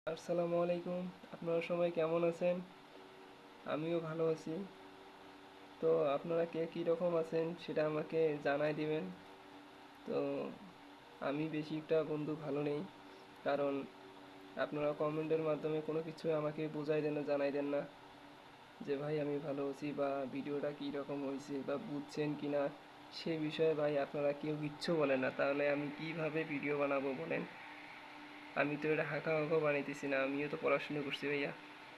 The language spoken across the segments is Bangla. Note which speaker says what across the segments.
Speaker 1: আসসালামু আলাইকুম। আপনারা সবাই কেমন আছেন? আমিও ভালো আছি। তো আপনারা কে কী রকম আছেন সেটা আমাকে জানাই দিবেন। তো আমি বেশি একটা বন্ধু ভালো নেই, কারণ আপনারা কমেন্টের মাধ্যমে কোনো কিছু আমাকে বোঝাই দেন না, জানাই দেন না যে ভাই আমি ভালো আছি বা ভিডিওটা কী রকম হয়েছে বা বুঝছেন কি না। সে বিষয়ে ভাই আপনারা কেউ কিচ্ছু বলেন না, তাহলে আমি কিভাবে ভিডিও বানাবো বলেন? আমি তো এটা হাঁকা হাঁকা বানাইতেছি না, আমিও তো পড়াশুনো করছি ভাইয়া।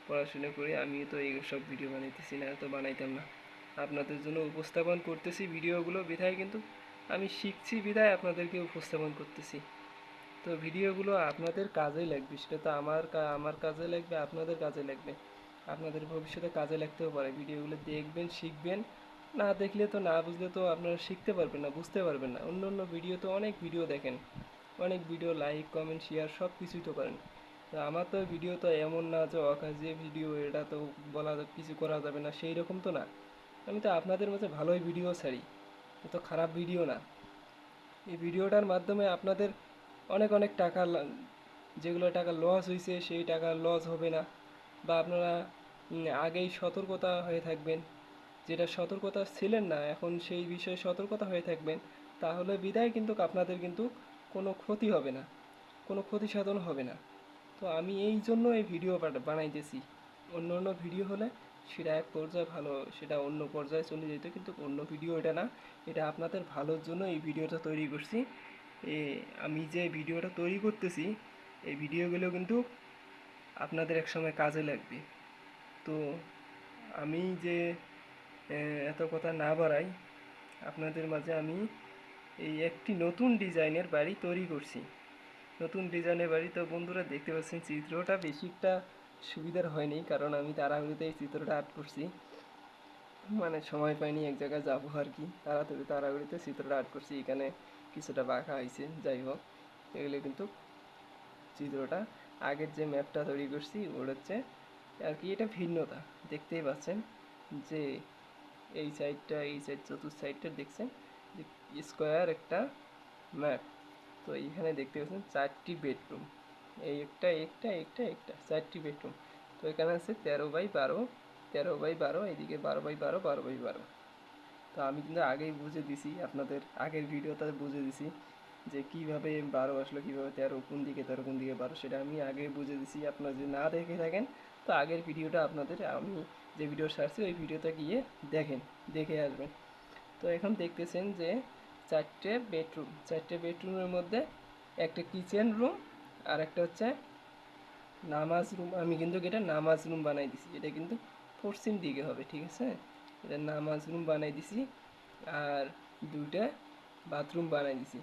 Speaker 1: পড়াশুনো করে আমিও তো এইসব ভিডিও বানাইতেছি না, তো বানাইতাম না। আপনাদের জন্য উপস্থাপন করতেছি ভিডিওগুলো বিধায়, কিন্তু আমি শিখছি বিধায় আপনাদেরকে উপস্থাপন করতেছি। তো ভিডিওগুলো আপনাদের কাজেই লাগবে, সেটা তো আমার কাজে লাগবে, আপনাদের কাজে লাগবে। আপনাদের ভবিষ্যতে কাজে লাগতেও পারে। ভিডিওগুলো দেখবেন, শিখবেন। না দেখলে তো, না বুঝলে তো আপনারা শিখতে পারবেন না, বুঝতে পারবেন না। অন্য অন্য ভিডিও তো অনেক ভিডিও দেখেন, অনেক ভিডিও লাইক কমেন্ট শেয়ার সব কিছুই তো করেন। তো আমার তো ভিডিও তো এমন না যে অকাজে ভিডিও, এটা তো বলা কিছু করা যাবে না সেই রকম তো না। আমি তো আপনাদের মাঝে ভালোই ভিডিও ছাড়ি, এ তো খারাপ ভিডিও না। এই ভিডিওটার মাধ্যমে আপনাদের অনেক অনেক টাকা, যেগুলো টাকা লস হয়েছে সেই টাকা লস হবে না। বা আপনারা আগেই সতর্কতা হয়ে থাকবেন, যেটা সতর্কতা ছিলেন না এখন সেই বিষয়ে সতর্কতা হয়ে থাকবেন। তাহলে বিদায় কিন্তু আপনাদের কিন্তু কোনো ক্ষতি হবে না, কোনো ক্ষতি সাধন হবে না। তো আমি এই জন্য এই ভিডিও বানাইতেছি। অন্য অন্য ভিডিও হলে সেটা এক পর্যায়ে ভালো, সেটা অন্য পর্যায়ে চলে যেত, কিন্তু অন্য ভিডিও এটা না। এটা আপনাদের ভালোর জন্য এই ভিডিওটা তৈরি করছি। এ আমি যে ভিডিওটা তৈরি করতেছি, এই ভিডিওগুলো কিন্তু আপনাদের একসময় কাজে লাগবে। তো আমি যে এত কথা না বাড়াই, আপনাদের মাঝে আমি এই একটি নতুন ডিজাইনের বাড়ি তৈরি করছি। নতুন ডিজাইনের বাড়ি, তো বন্ধুরা দেখতে পাচ্ছেন চিত্রটা বেশি একটা সুবিধার হয়নি, কারণ আমি তাড়াহুড়োতে এই চিত্রটা আর্ট করছি। মানে সময় পাইনি, এক জায়গায় যাবো আর কি, তাড়াহুড়িতে চিত্রটা আর্ট করছি। এখানে কিছুটা বাঁকা হয়েছে, যাই হোক। এগুলো কিন্তু চিত্রটা, আগের যে ম্যাপটা তৈরি করছি ওর হচ্ছে আর কি, এটা ভিন্নতা দেখতেই পাচ্ছেন যে এই সাইড চতুর্থ সাইডটা দেখছেন যে স্কোয়ার একটা ম্যাপ। তো এইখানে দেখতে পাচ্ছেন 4টি বেডরুম, এই একটা একটা একটা একটা 4টি বেডরুম। তো এখানে আছে 13 বাই 12, 13 বাই 12, এদিকে 12 বাই 12, 12 বাই 12। তো আমি কিন্তু আগেই বুঝে দিছি, আপনাদের আগের ভিডিওতে বুঝে দিছি যে কিভাবে 12 আসলো, কিভাবে 13, কোন দিকে 13 কোন দিকে 12, সেটা আমি আগে বুঝে দিছি। আপনারা যদি না দেখে থাকেন তো আগের ভিডিওটা আপনাদের, আমি যে ভিডিও ছাড়ছি ওই ভিডিওতে গিয়ে দেখেন, দেখে আসবেন। তো এখন দেখতেছেন যে 4টে বেডরুমের মধ্যে একটা কিচেন রুম আর একটা হচ্ছে নামাজ রুম। আমি কিন্তু এটা নামাজ রুম বানাই দিছি, এটা কিন্তু পশ্চিম দিকে হবে, ঠিক আছে? এটা নামাজ রুম বানাই দিছি। আর দুইটা বাথরুম বানাই দিছি,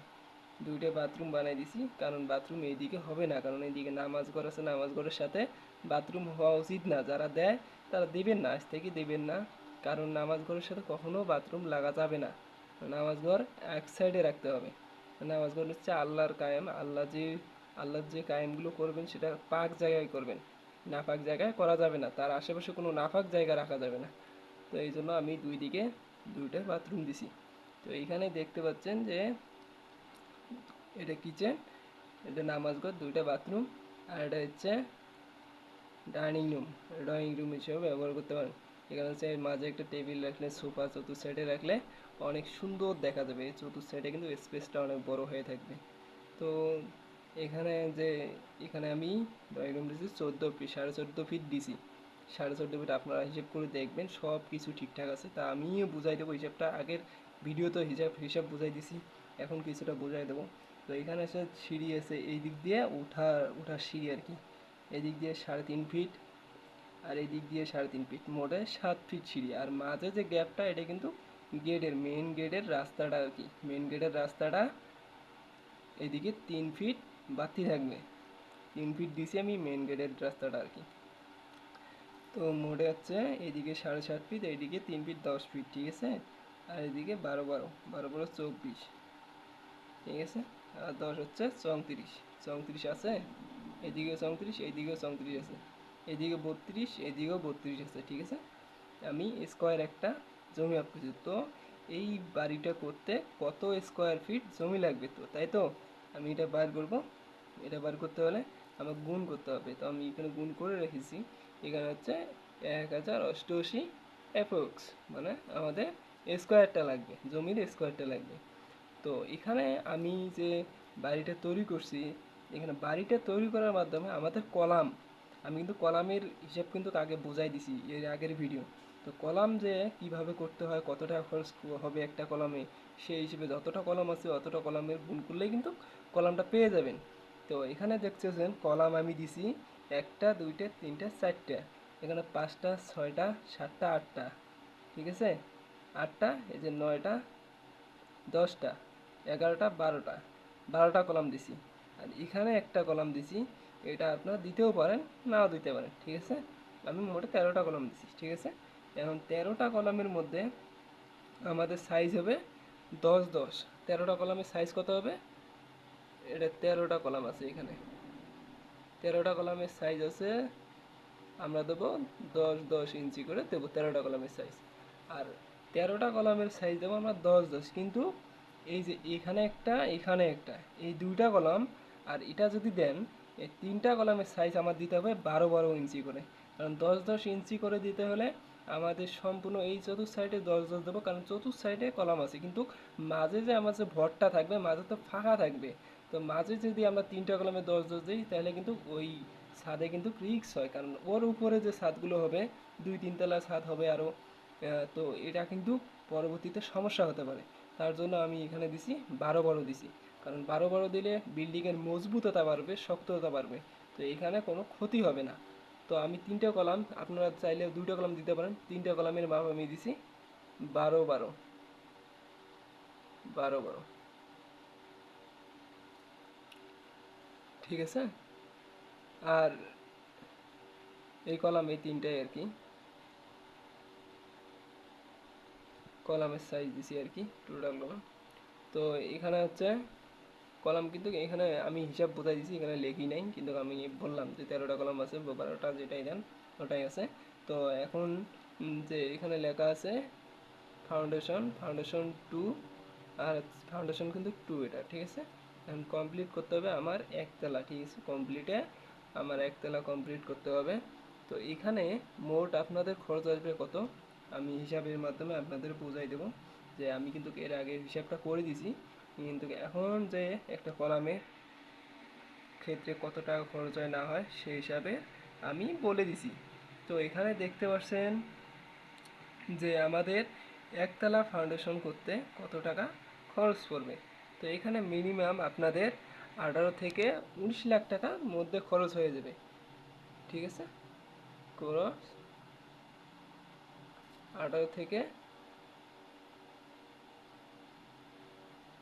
Speaker 1: দুইটা বাথরুম বানাই দিছি, কারণ বাথরুম এইদিকে হবে না, কারণ এইদিকে নামাজ ঘর আছে, নামাজ ঘরের সাথে বাথরুম হওয়া উচিত না। যারা দেয় তারা দেবেন না, আজ থেকে দেবেন না, কারণ নামাজ ঘরের সাথে কখনো বাথরুম লাগা যাবে না। নামাজ ঘর এক সাইডে রাখতে হবে। নামাজ ঘর হচ্ছে আল্লাহর কায়েম, আল্লাহর যে কায়েমগুলো করবেন সেটা পাক জায়গায় করবেন, নাপাক জায়গায় করা যাবে না, তার আশেপাশে কোনো নাপাক জায়গা রাখা যাবে না। তো এই জন্য আমি দুই দিকে দুইটা বাথরুম দিছি। তো এইখানে দেখতে পাচ্ছেন যে এটা কিচেন, এটা নামাজ ঘর, দুইটা বাথরুম, আর এটা হচ্ছে ডাইনিং রুম। ড্রয়িং রুম হিসেবে ব্যবহার করতে পারেন। এখানে হচ্ছে মাঝে একটা টেবিল রাখলে, সোফা চতুর্থ সাইডে রাখলে অনেক সুন্দর দেখা যাবে। এই চতুর্থ সাইডে কিন্তু স্পেসটা অনেক বড় হয়ে থাকবে। তো এখানে যে, এখানে আমি ড্রয়িং রুম দিয়েছি 14 ফিট, 14.5 ফিট দিছি। 14.5 ফিট আপনারা হিসেব করে দেখবেন সব কিছু ঠিকঠাক আছে। তা আমিও বুঝাই দেবো হিসাবটা, আগের ভিডিও তো হিসাব হিসাব বুঝাই দিছি, এখন কিছুটা বুঝাই দেবো। তো এখানে এসে সিঁড়ি আছে, এই দিক দিয়ে উঠার সিঁড়ি আর কি। এদিক দিয়ে 3.5 ফিট, আর এই দিক দিয়ে 3.5 ফিট, মোটে 7 ফিট সিঁড়ি। আর মাঝে যে গ্যাপটা, এটা কিন্তু মেন গেটের রাস্তাটা আর কি, মেন গেটের রাস্তাটা এদিকে 3 ফিট বাড়তি থাকবে। 3 ফিট দিছি আমি মেন গেটের রাস্তাটা আর কি। তো মোটে হচ্ছে এদিকে 7.5 ফিট, এইদিকে 3 ফিট 10 ফিট, ঠিক আছে? আর এদিকে 12 12, 12 12 24, ঠিক আছে? আর 10 হচ্ছে 34, 34 আছে। এদিকেও 34, এইদিকেও 34 আছে, এদিকে 32, এদিকেও 32 আছে, ঠিক আছে? আমি স্কোয়ার একটা জমি আপ করছি। তো এই বাড়িটা করতে কত স্কোয়ার ফিট জমি লাগবে, তো তাই তো আমি এটা বার করব। এটা বার করতে হলে আমার গুণ করতে হবে। তো আমি এখানে গুণ করে রেখেছি। এখানে হচ্ছে 1088 এফএক্স, মানে আমাদের স্কোয়ারটা লাগবে, জমির স্কোয়ারটা লাগবে। তো এখানে আমি যে বাড়িটা তৈরি করছি, এখানে বাড়িটা তৈরি করার মাধ্যমে আমাদের কলাম, আমি কিন্তু কলামের হিসাব কিন্তু আগে বোঝাই দিছি এর আগের ভিডিও। তো কলাম যে কিভাবে করতে হয়, কত টাকা খরচ হবে একটা কলামে, সেই হিসেবে যতটা কলাম আছে অতটা কলামের গুণ করলেই কিন্তু কলামটা পেয়ে যাবেন। তো এখানে দেখতেছেন কলাম আমি দিছি একটা, দুইটা, তিনটা, চারটা, এখানে পাঁচটা, ছয়টা, সাতটা, আটটা, ঠিক আছে, আটটা, এই যে নয়টা, দশটা, এগারোটা, বারোটা, বারোটা কলাম দিছি। আর এখানে একটা কলাম দিছি, এটা আপনারা দিতেও পারেন, নাও দিতে পারেন, ঠিক আছে। আমি মোটে 13টা কলাম দিছি, ঠিক আছে। এখন 13টা কলামের মধ্যে আমাদের সাইজ হবে 10 10। 13টা কলামের সাইজ কত হবে? এটা 13টা কলাম আছে এখানে, 13টা কলামের সাইজ আছে, আমরা দেবো 10 10 ইঞ্চি করে দেবো 13টা কলামের সাইজ। আর 13টা কলামের সাইজ দেবো আমরা 10 10, কিন্তু এই যে এখানে একটা, এখানে একটা, এই দুইটা কলাম আর এটা যদি দেন, এই তিনটা কলামের সাইজ আমার দিতে হবে 12 12 ইঞ্চি করে। কারণ 10 10 ইঞ্চি করে দিতে হলে আমাদের সম্পূর্ণ এই চতুর্থ সাইডে 10 10 দেবো, কারণ চতুর্থ সাইডে কলাম আছে, কিন্তু মাঝে যে আমার যে ভরটা থাকবে, মাঝে তো ফাঁকা থাকবে। তো মাঝে যদি আমরা তিনটা কলামে 10 10 দিই, তাহলে কিন্তু ওই ছাদে কিন্তু রিক্স হয়, কারণ ওর উপরে যে ছাদগুলো হবে, 2 3 তলা ছাদ হবে আরও, তো এটা কিন্তু পরবর্তীতে সমস্যা হতে পারে। তার জন্য আমি এখানে দিছি 12 12 দিছি, কারণ 12 12 দিলে বিল্ডিংয়ের মজবুততা বাড়বে, শক্ততা বাড়বে, তো এখানে কোনো ক্ষতি হবে না। তো আমি তিনটা কলাম, আপনারা চাইলে দুইটা কলাম দিতে পারেন, তিনটা কলামের মাপ আমি দিছি 12 12 12 12, ঠিক আছে। আর এই কলাম এই তিনটাই আর কি কলামের সাইজ দিছি আর কি, টোটাল কলাম। তো এখানে হচ্ছে কলাম, কিন্তু এখানে আমি হিসাব বোঝাই দিছি, এখানে লেখি নাই, কিন্তু আমি বললাম যে 13টা কলাম আছে, 12টা যেটাই দেন ওটাই আছে। তো এখন যে এখানে লেখা আছে ফাউন্ডেশন, ফাউন্ডেশন 2, আর ফাউন্ডেশন কিন্তু 2, এটা ঠিক আছে। এখন কমপ্লিট করতে হবে আমার একতলা, ঠিক আছে, কমপ্লিটে আমার একতলা কমপ্লিট করতে হবে। তো এখানে মোট আপনাদের খরচ আসবে কত, আমি হিসাবের মাধ্যমে আপনাদের বোঝাই দেবো, যে আমি কিন্তু এর আগে হিসাবটা করে দিছি, কিন্তু এখন যে একটা কলামে ক্ষেত্রে কত টাকা খরচ হয় না হয় সেই হিসাবে আমি বলে দিছি। তো এখানে দেখতে পাচ্ছেন যে আমাদের একতলা ফাউন্ডেশন করতে কত টাকা খরচ পড়বে। তো এখানে মিনিমাম আপনাদের 18 থেকে 19 লাখ টাকার মধ্যে খরচ হয়ে যাবে, ঠিক আছে। খরচ 18 থেকে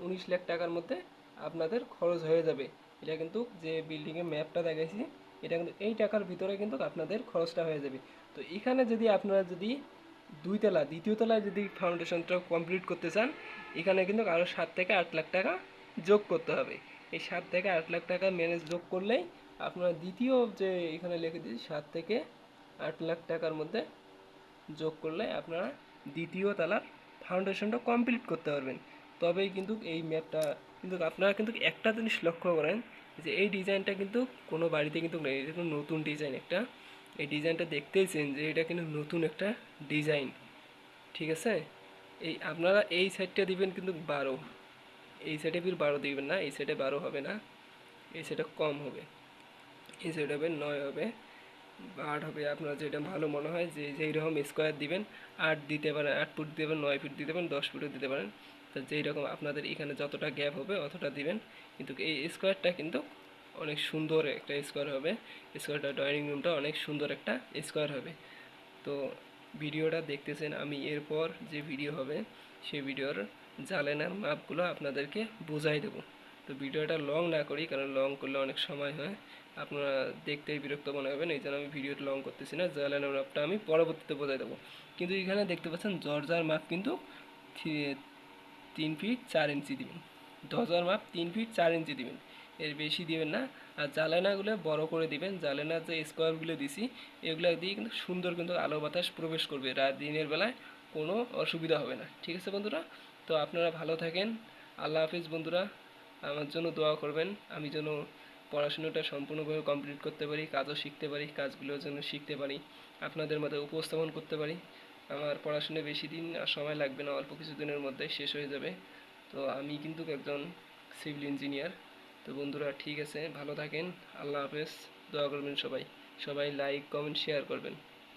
Speaker 1: 19 লাখ টাকার মধ্যে আপনাদের খরচ হয়ে যাবে। এটা কিন্তু যে বিল্ডিংয়ের ম্যাপটা দেখাইছি, এটা কিন্তু এই টাকার ভিতরে কিন্তু আপনাদের খরচটা হয়ে যাবে। তো এখানে যদি আপনারা যদি দুইতলা, দ্বিতীয় তলায় যদি ফাউন্ডেশনটা কমপ্লিট করতে চান, এখানে কিন্তু আরও 7 থেকে 8 লাখ টাকা যোগ করতে হবে। এই 7 থেকে 8 লাখ টাকা ম্যানেজ যোগ করলেই আপনারা দ্বিতীয় যে এখানে লিখে দিয়েছি 7 থেকে 8 লাখ টাকার মধ্যে যোগ করলে আপনারা দ্বিতীয় তলার ফাউন্ডেশনটা কমপ্লিট করতে পারবেন। তবেই কিন্তু এই ম্যাপটা, কিন্তু আপনারা কিন্তু একটা জিনিস লক্ষ্য করেন, যে এই ডিজাইনটা কিন্তু কোনো বাড়িতে কিন্তু নেই, এটা কিন্তু নতুন ডিজাইন একটা, এই ডিজাইনটা দেখতেইছেন যে এটা কিন্তু নতুন একটা ডিজাইন, ঠিক আছে। এই আপনারা এই সাইডটা দিবেন কিন্তু 12, এই সাইডে ফির 12 দিবেন না, এই সাইডে 12 হবে না, এই সাইডে কম হবে, এই সাইড হবে 9 হবে, 8 হবে, আপনার যেটা ভালো মনে হয়, যে যেই রকম স্কোয়ার দিবেন, 8 দিতে পারেন, 8 ফুট দিতে পারেন, 9 ফুট দিতে পারেন, 10 ফুটও দিতে পারেন। তো যেই রকম আপনাদের এখানে যতটা গ্যাপ হবে অতটা দিবেন, কিন্তু এই স্কোয়ারটা কিন্তু অনেক সুন্দর একটা স্কোয়ার হবে, স্কোয়ারটা ডাইনিং রুমটা অনেক সুন্দর একটা স্কোয়ার হবে। তো ভিডিওটা দেখতেছেন, আমি এরপর যে ভিডিও হবে সেই ভিডিওর জালেনার মাপগুলো আপনাদেরকে বোঝাই দেবো। তো ভিডিওটা লং না করি, কারণ লং করলে অনেক সময় হয়, আপনারা দেখতেই বিরক্ত মনে হবেন, এই জন্য আমি ভিডিওটা লং করতেছি না, জালেনার মাপটা আমি পরবর্তীতে বোঝাই দেবো। কিন্তু এখানে দেখতে পাচ্ছেন দরজার মাপ কিন্তু 3 ফিট 4 ইঞ্চি দিবেন, দরজার মাপ 3 ফিট 4 ইঞ্চি দিবেন, এর বেশি দিবেন না। আর জালেনাগুলো বড় করে দিবেন, জালেনার যে স্কোয়ারগুলো দিছি এগুলো দিয়ে কিন্তু সুন্দর কিন্তু আলো বাতাস প্রবেশ করবে, রাত দিনের বেলায় কোনো অসুবিধা হবে না, ঠিক আছে বন্ধুরা। তো আপনারা ভালো থাকেন, আল্লাহ হাফিজ বন্ধুরা, আমার জন্য দোয়া করবেন, আমি যেন পড়াশোনাটা সম্পূর্ণভাবে কমপ্লিট করতে পারি, কাজও শিখতে পারি, কাজগুলো যেন শিখতে পারি, আপনাদের মাঝে উপস্থাপন করতে পারি। আমার পড়াশোনায় বেশি দিন আর সময় লাগবে না, অল্প কিছুদিনের মধ্যে শেষ হয়ে যাবে। তো আমি কিন্তু একজন সিভিল ইঞ্জিনিয়ার। তো বন্ধুরা, ঠিক আছে, ভালো থাকেন, আল্লাহ হাফেজ। দোয়া করবেন সবাই, সবাই লাইক কমেন্ট শেয়ার করবেন।